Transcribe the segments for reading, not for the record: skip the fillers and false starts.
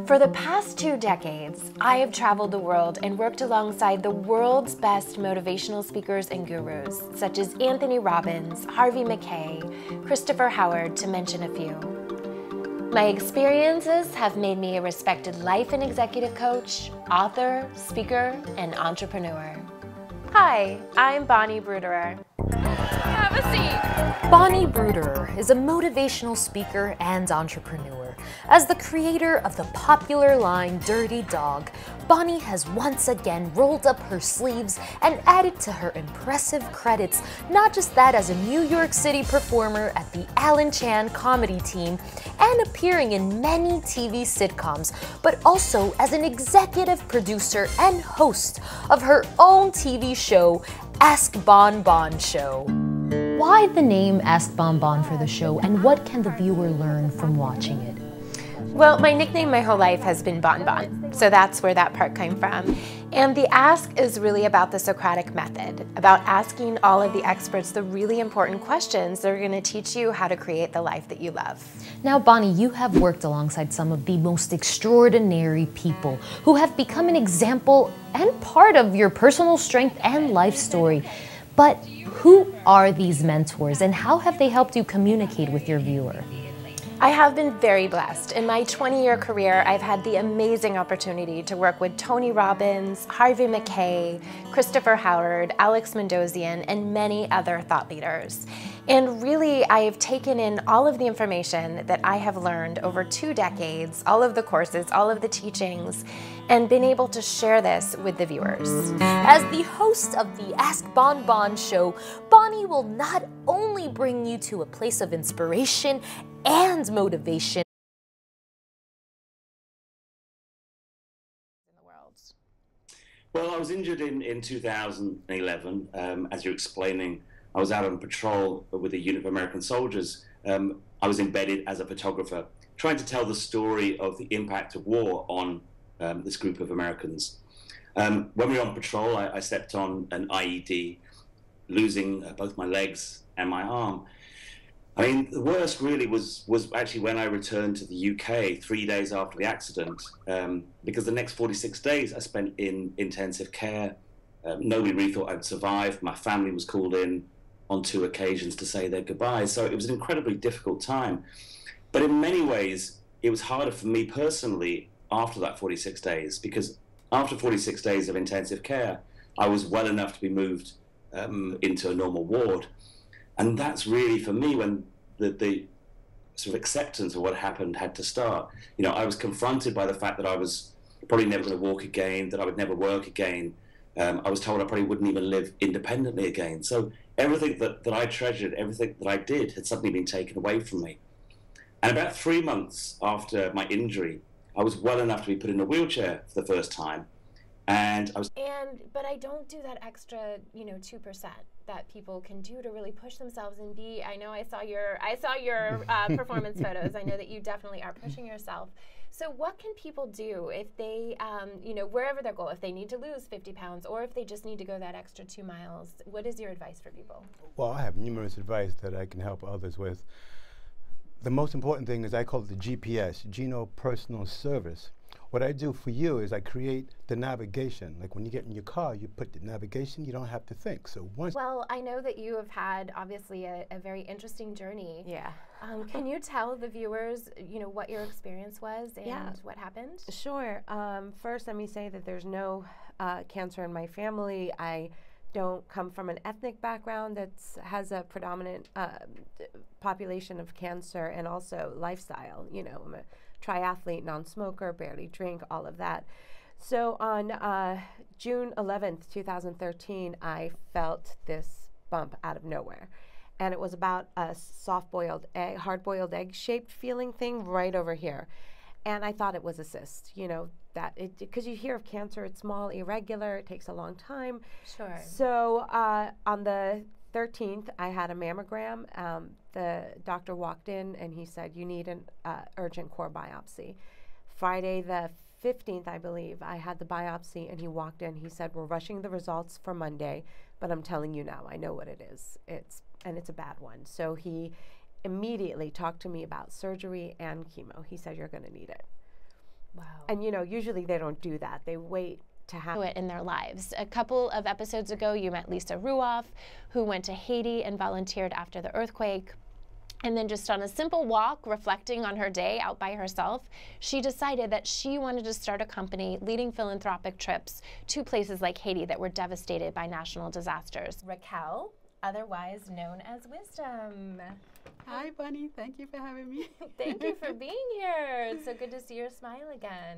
For the past 2 decades, I have traveled the world and worked alongside the world's best motivational speakers and gurus, such as Anthony Robbins, Harvey Mackay, Christopher Howard, to mention a few. My experiences have made me a respected life and executive coach, author, speaker, and entrepreneur. Hi, I'm Bonnie Bruderer. Have a seat. Bonnie Bruderer is a motivational speaker and entrepreneur. As the creator of the popular line Dirty Dog, Bonnie has once again rolled up her sleeves and added to her impressive credits not just that as a New York City performer at the Alan Chan comedy team and appearing in many TV sitcoms, but also as an executive producer and host of her own TV show, AskBonBon Show. Why the name AskBonBon for the show, and what can the viewer learn from watching it? Well, my nickname my whole life has been Bonbon, so that's where that part came from. And the ask is really about the Socratic method, about asking all of the experts the really important questions that are going to teach you how to create the life that you love. Now, Bonnie, you have worked alongside some of the most extraordinary people who have become an example and part of your personal strength and life story. But who are these mentors and how have they helped you communicate with your viewer? I have been very blessed. In my 20-year career, I've had the amazing opportunity to work with Tony Robbins, Harvey Mackay, Christopher Howard, Alex Mandossian, and many other thought leaders. And really, I have taken in all of the information that I have learned over 2 decades, all of the courses, all of the teachings, and been able to share this with the viewers. As the host of the AskBonBon Show, Bonnie will not only bring you to a place of inspiration and motivation In the world. Well, I was injured in 2011. As you're explaining, I was out on patrol with a unit of American soldiers. I was embedded as a photographer, trying to tell the story of the impact of war on this group of Americans. When we were on patrol, I stepped on an IED, losing both my legs and my arm. I mean, the worst really was actually when I returned to the UK 3 days after the accident, because the next 46 days I spent in intensive care. Nobody really thought I'd survive. My family was called in on 2 occasions to say their goodbyes. So it was an incredibly difficult time. But in many ways, it was harder for me personally after that 46 days, because after 46 days of intensive care, I was well enough to be moved into a normal ward. And that's really, for me, when the sort of acceptance of what happened had to start. You know, I was confronted by the fact that I was probably never going to walk again, that I would never work again. I was told I probably wouldn't even live independently again. So everything that I treasured, everything that I did had suddenly been taken away from me. And about 3 months after my injury, I was well enough to be put in a wheelchair for the first time. But I don't do that extra, 2% that people can do to really push themselves and be. I know I saw your performance photos. I know that you definitely are pushing yourself. So what can people do if they, wherever their goal, if they need to lose 50 pounds or if they just need to go that extra 2 miles, what is your advice for people? Well, I have numerous advice that I can help others with. The most important thing is I call it the GPS, Geno Personal Service. What I do for you is I create the navigation. Like when you get in your car, you put the navigation, you don't have to think. So once. Well, I know that you have had obviously a very interesting journey. Yeah. Can you tell the viewers, what your experience was and what happened? Sure. First, let me say that there's no cancer in my family. I don't come from an ethnic background that has a predominant population of cancer, and also lifestyle. I'm a triathlete, non-smoker, barely drink, all of that. So on June 11th, 2013, I felt this bump out of nowhere. And it was about a soft-boiled egg, hard-boiled egg-shaped feeling thing right over here. And I thought it was a cyst, because you hear of cancer, it's small, irregular, it takes a long time. Sure. So on the 13th, I had a mammogram. The doctor walked in and he said, you need an urgent core biopsy. Friday the 15th, I believe, I had the biopsy and he walked in. He said, we're rushing the results for Monday, but I'm telling you now, I know what it is. It's a bad one. So he immediately talked to me about surgery and chemo. He said, you're going to need it. Wow. And you know, usually they don't do that. They wait to have it in their lives. A couple of episodes ago, you met Lisa Ruoff, who went to Haiti and volunteered after the earthquake. And then just on a simple walk, reflecting on her day out by herself, she decided that she wanted to start a company leading philanthropic trips to places like Haiti that were devastated by national disasters. Raquel, otherwise known as Wisdom. Hi, Bunny. Thank you for having me. Thank you for being here. It's so good to see your smile again.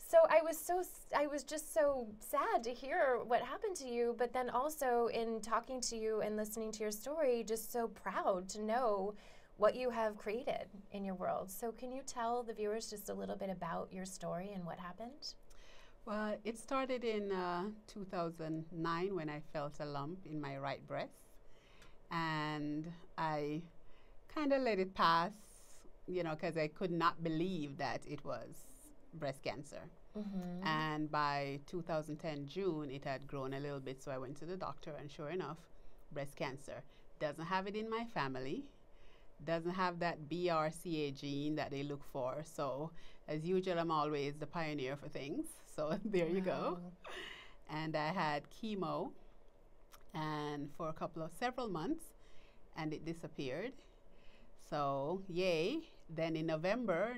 So I was just so sad to hear what happened to you, but then also in talking to you and listening to your story, just so proud to know what you have created in your world. So can you tell the viewers just a little bit about your story and what happened? Well, it started in 2009 when I felt a lump in my right breast, and I kind of let it pass, you know, because I could not believe that it was breast cancer. And by 2010 June, it had grown a little bit, so I went to the doctor, and sure enough, breast cancer. Doesn't have it in my family, doesn't have that BRCA gene that they look for, so as usual, I'm always the pioneer for things, so there you go. And I had chemo, and for several months, and it disappeared. So yay. Then in November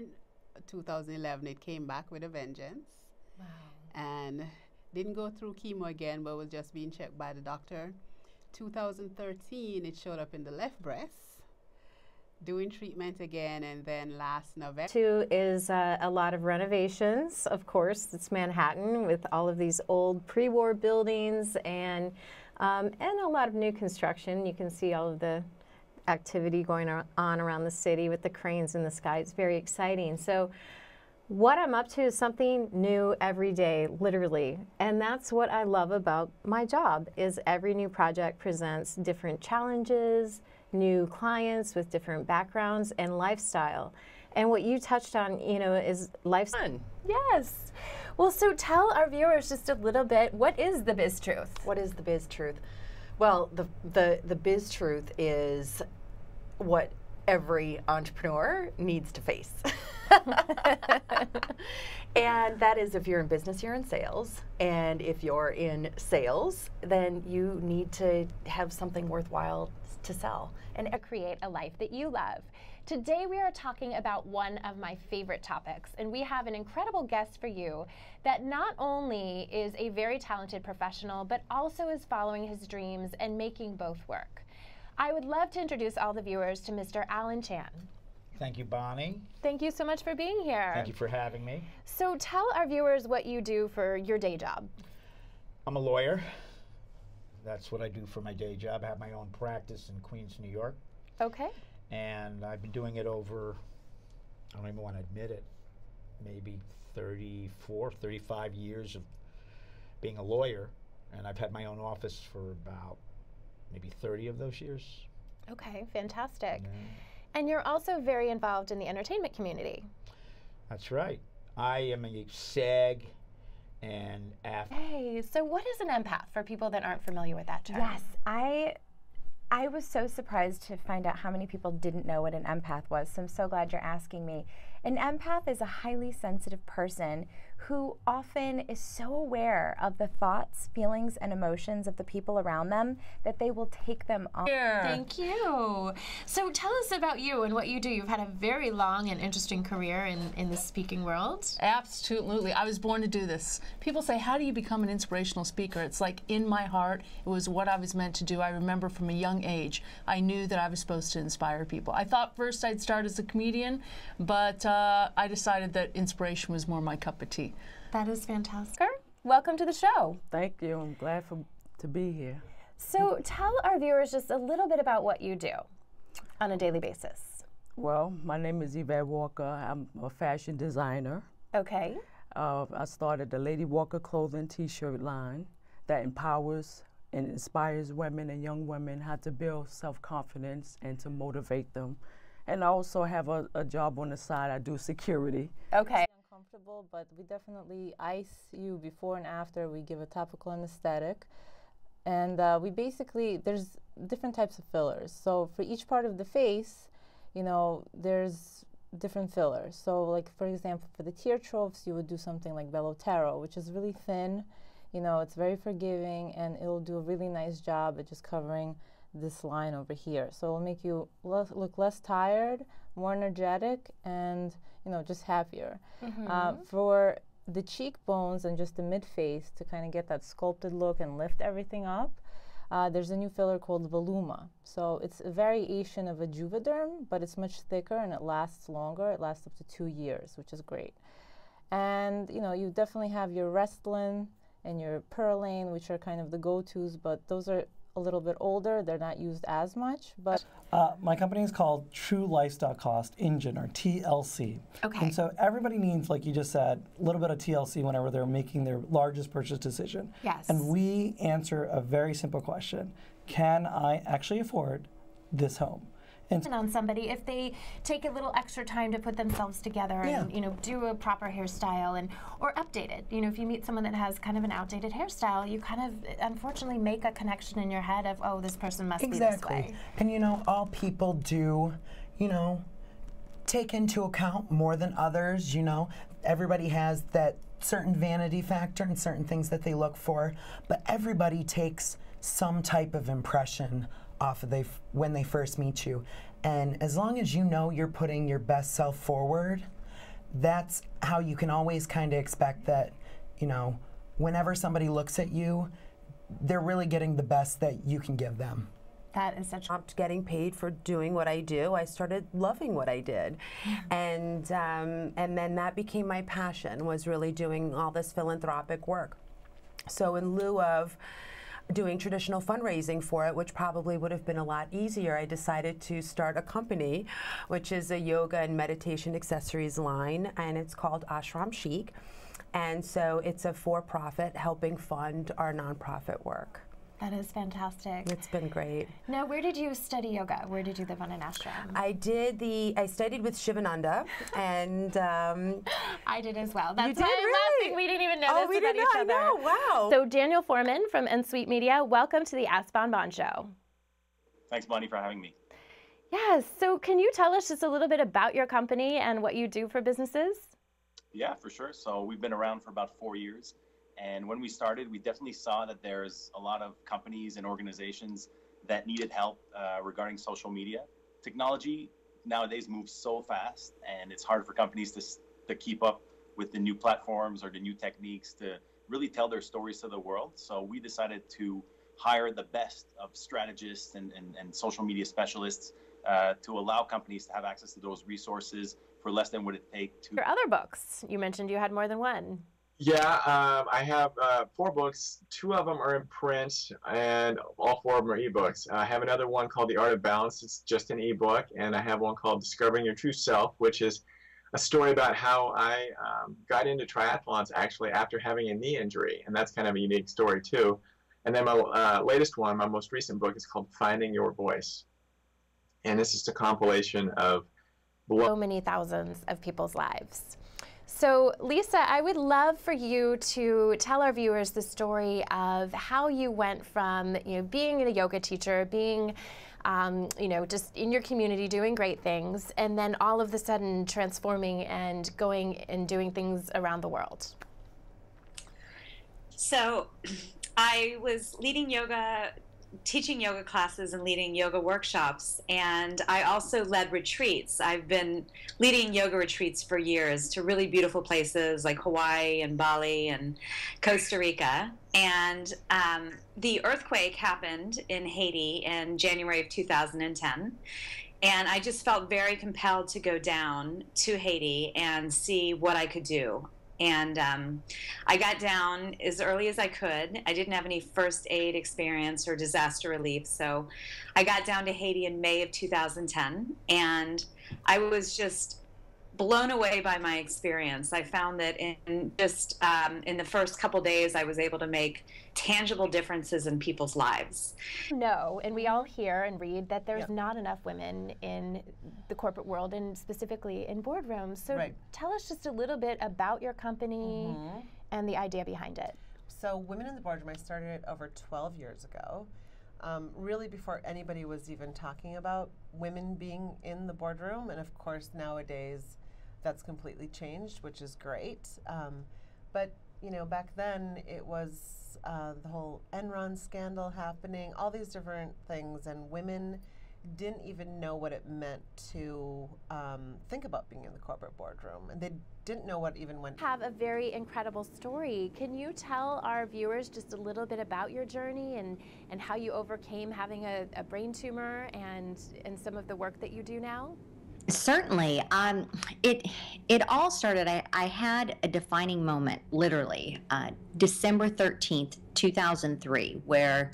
2011, it came back with a vengeance. Wow. And didn't go through chemo again, but was just being checked by the doctor. 2013, it showed up in the left breast, doing treatment again, and then last November. Two is a lot of renovations, of course. It's Manhattan with all of these old pre-war buildings and a lot of new construction. You can see all of the activity going on around the city with the cranes in the sky. It's very exciting. So what I'm up to is something new every day, literally. And that's what I love about my job, is every new project presents different challenges, new clients with different backgrounds and lifestyle. And what you touched on, you know, is lifestyle. Yes. Well, so tell our viewers just a little bit, what is the Biz Truth? What is the Biz Truth? Well, the Biz Truth is what every entrepreneur needs to face. And that is, if you're in business, you're in sales. And if you're in sales, then you need to have something worthwhile to sell. And create a life that you love. Today we are talking about one of my favorite topics, and we have an incredible guest for you that not only is a very talented professional, but also is following his dreams and making both work. I would love to introduce all the viewers to Mr. Alan Chan. Thank you, Bonnie. Thank you so much for being here. Thank you for having me. So tell our viewers what you do for your day job. I'm a lawyer. That's what I do for my day job. I have my own practice in Queens, New York. Okay. And I've been doing it over, I don't even want to admit it, maybe 34, 35 years of being a lawyer. And I've had my own office for about maybe 30 of those years. Okay, fantastic. And you're also very involved in the entertainment community. That's right. I am a SAG and AFTRA. Hey, so what is an empath for people that aren't familiar with that term? Yes, I was so surprised to find out how many people didn't know what an empath was, so I'm so glad you're asking me. An empath is a highly sensitive person who often is so aware of the thoughts, feelings, and emotions of the people around them that they will take them on. Thank you. So tell us about you and what you do. You've had a very long and interesting career in the speaking world. Absolutely. I was born to do this. People say, how do you become an inspirational speaker? It's like in my heart, it was what I was meant to do. I remember from a young age, I knew that I was supposed to inspire people. I thought first I'd start as a comedian, but I decided that inspiration was more my cup of tea. That is fantastic. Welcome to the show. Thank you. I'm glad to be here. So tell our viewers just a little bit about what you do on a daily basis. Well, my name is Yvette Walker. I'm a fashion designer. Okay. I started the Lady Walker clothing t-shirt line that empowers and inspires women and young women how to build self-confidence and to motivate them. And I also have a job on the side. I do security. Okay. Uncomfortable, but we definitely ice you before and after. We give a topical anesthetic. And we basically, there's different types of fillers. So for each part of the face, you know, there's different fillers. So like, for example, for the teardrops, you would do something like Bellotero, which is really thin. You know, it's very forgiving, and it'll do a really nice job at just covering this line over here. So it'll make you look less tired, more energetic, and, you know, just happier. For the cheekbones and just the mid-face, to kind of get that sculpted look and lift everything up, there's a new filler called Voluma. So it's a variation of a Juvederm, but it's much thicker and it lasts longer. It lasts up to 2 years, which is great. And, you know, you definitely have your Restylane and your Perlane, which are kind of the go-tos, but those are a little bit older. They're not used as much, but my company is called True Lifestyle Cost Engine, or TLC. Okay. And so everybody needs, like you just said, a little bit of TLC whenever they're making their largest purchase decision. Yes. And we answer a very simple question: can I actually afford this home? And on somebody if they take a little extra time to put themselves together and, you know, do a proper hairstyle and or update it. You know, if you meet someone that has kind of an outdated hairstyle, you kind of unfortunately make a connection in your head of, oh, this person must be this way. And you know, all people do, you know, take into account more than others. You know, everybody has that certain vanity factor and certain things that they look for, but everybody takes some type of impression off of when they first meet you. And as long as you know you're putting your best self forward, that's how you can always kind of expect that, you know, whenever somebody looks at you, they're really getting the best that you can give them. That is such. Stopped getting paid for doing what I do. I started loving what I did, and then that became my passion, was really doing all this philanthropic work. So in lieu of doing traditional fundraising for it, which probably would have been a lot easier, I decided to start a company, which is a yoga and meditation accessories line, and it's called Ashram Chic. And so it's a for-profit helping fund our nonprofit work. That is fantastic. It's been great. Now, where did you study yoga? Where did you live on an ashram? I studied with Shivananda, and I did as well. That's did, why I'm really? laughing. We didn't even know Oh, this we about did each not other. know. Wow. So Daniel Foreman from N-Suite Media, welcome to the AskBonBon Show. Thanks, Bonnie, for having me. Yes. So can you tell us just a little bit about your company and what you do for businesses? Yeah, for sure. So we've been around for about 4 years. And when we started, we definitely saw that there's a lot of companies and organizations that needed help regarding social media. Technology nowadays moves so fast, and it's hard for companies to keep up with the new platforms or the new techniques to really tell their stories to the world. So we decided to hire the best of strategists and social media specialists to allow companies to have access to those resources for less than what it takes to. Your other books, you mentioned you had more than one. Yeah, I have 4 books. 2 of them are in print, and all 4 of them are ebooks. I have another one called The Art of Balance. It's just an ebook, and I have one called Discovering Your True Self, which is a story about how I got into triathlons actually after having a knee injury, and that's kind of a unique story too. And then my latest one, my most recent book, is called Finding Your Voice, and this is a compilation of so many thousands of people's lives. So Lisa, I would love for you to tell our viewers the story of how you went from, you know, being a yoga teacher, being, you know, just in your community doing great things, and then all of a sudden transforming and going and doing things around the world. So I was leading yoga, teaching yoga classes and leading yoga workshops, and I also led retreats. I've been leading yoga retreats for years to really beautiful places like Hawaii and Bali and Costa Rica. And the earthquake happened in Haiti in January of 2010. And I just felt very compelled to go down to Haiti and see what I could do. And I got down as early as I could. I didn't have any first aid experience or disaster relief, so I got down to Haiti in May of 2010, and I was just blown away by my experience. I found that in just in the first couple days, I was able to make tangible differences in people's lives. No, and we all hear and read that there's not enough women in the corporate world and specifically in boardrooms. So tell us just a little bit about your company and the idea behind it. So Women in the Boardroom, I started it over 12 years ago. really before anybody was even talking about women being in the boardroom. And of course, nowadays, that's completely changed, which is great. But you know, back then it was the whole Enron scandal happening, all these different things, and women didn't even know what it meant to think about being in the corporate boardroom, and they didn't know what even went. Have a very incredible story. Can you tell our viewers just a little bit about your journey and how you overcame having a brain tumor and some of the work that you do now? Certainly. It all started, I had a defining moment, literally, December 13th, 2003, where,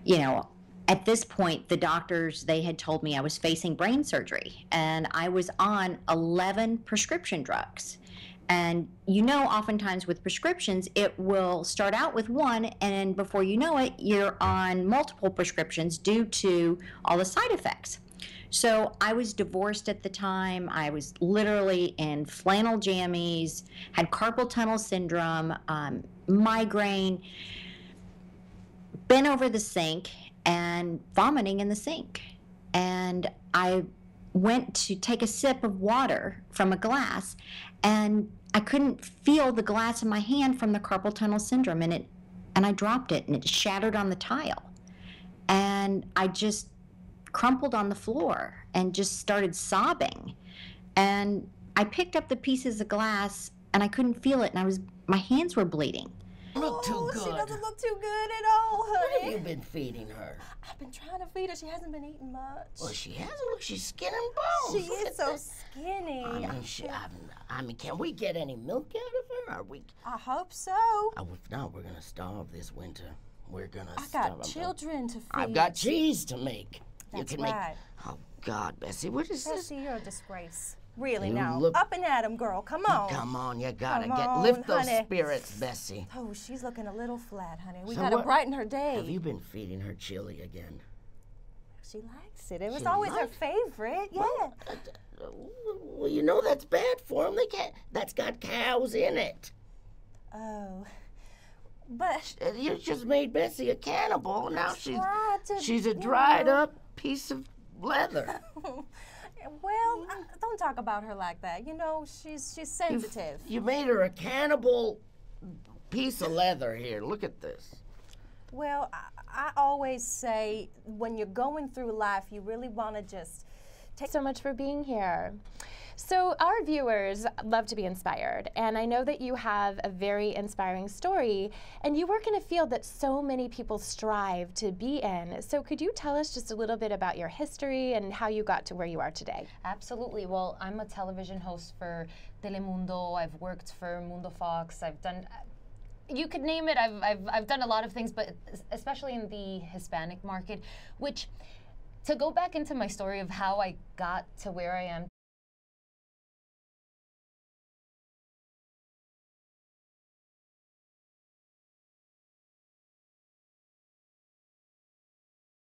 you know, at this point, the doctors, they had told me I was facing brain surgery, and I was on 11 prescription drugs. And you know, oftentimes with prescriptions, it will start out with one, and before you know it, you're on multiple prescriptions due to all the side effects. So I was divorced at the time. I was literally in flannel jammies, had carpal tunnel syndrome, migraine, bent over the sink, and vomiting in the sink. And I went to take a sip of water from a glass, and I couldn't feel the glass in my hand from the carpal tunnel syndrome, and I dropped it, and it shattered on the tile. And I just crumpled on the floor and just started sobbing. And I picked up the pieces of glass, and I couldn't feel it, and my hands were bleeding. Look too good. She doesn't look too good at all, honey. What have you been feeding her? I've been trying to feed her. She hasn't been eating much. Well, she hasn't. Look, she's skin and bones. She is so skinny. I mean, can we get any milk out of her? Are we? I hope so. If not, we're gonna starve this winter. We're gonna I starve. got children to feed. I've got cheese to make. That's you can right. Make. Oh God, Bessie, what is this? Bessie, you're a disgrace. Really You now. look- Up and at 'em, girl. Come on. Come on, you gotta Come on, lift those honey. spirits, Bessie. Oh, she's looking a little flat, honey. We So gotta what- brighten her day. Have you been feeding her chili again? She likes it. It was She always her likes- favorite. Yeah. Well, you know that's bad for them. That's got cows in it. Oh. But You just made Bessie a cannibal. Now tried to, she's a you dried know. up piece of leather. Well, don't talk about her like that. You know, she's sensitive. You made her a cannibal piece of leather here. Look at this. Well, I always say when you're going through life, you really want to just take so much for being here. So our viewers love to be inspired, and I know that you have a very inspiring story, and you work in a field that so many people strive to be in. So could you tell us just a little bit about your history and how you got to where you are today? Absolutely. Well, I'm a television host for Telemundo. I've worked for Mundo Fox. I've done, you could name it. I've done a lot of things, but especially in the Hispanic market, which, to go back into my story of how I got to where I am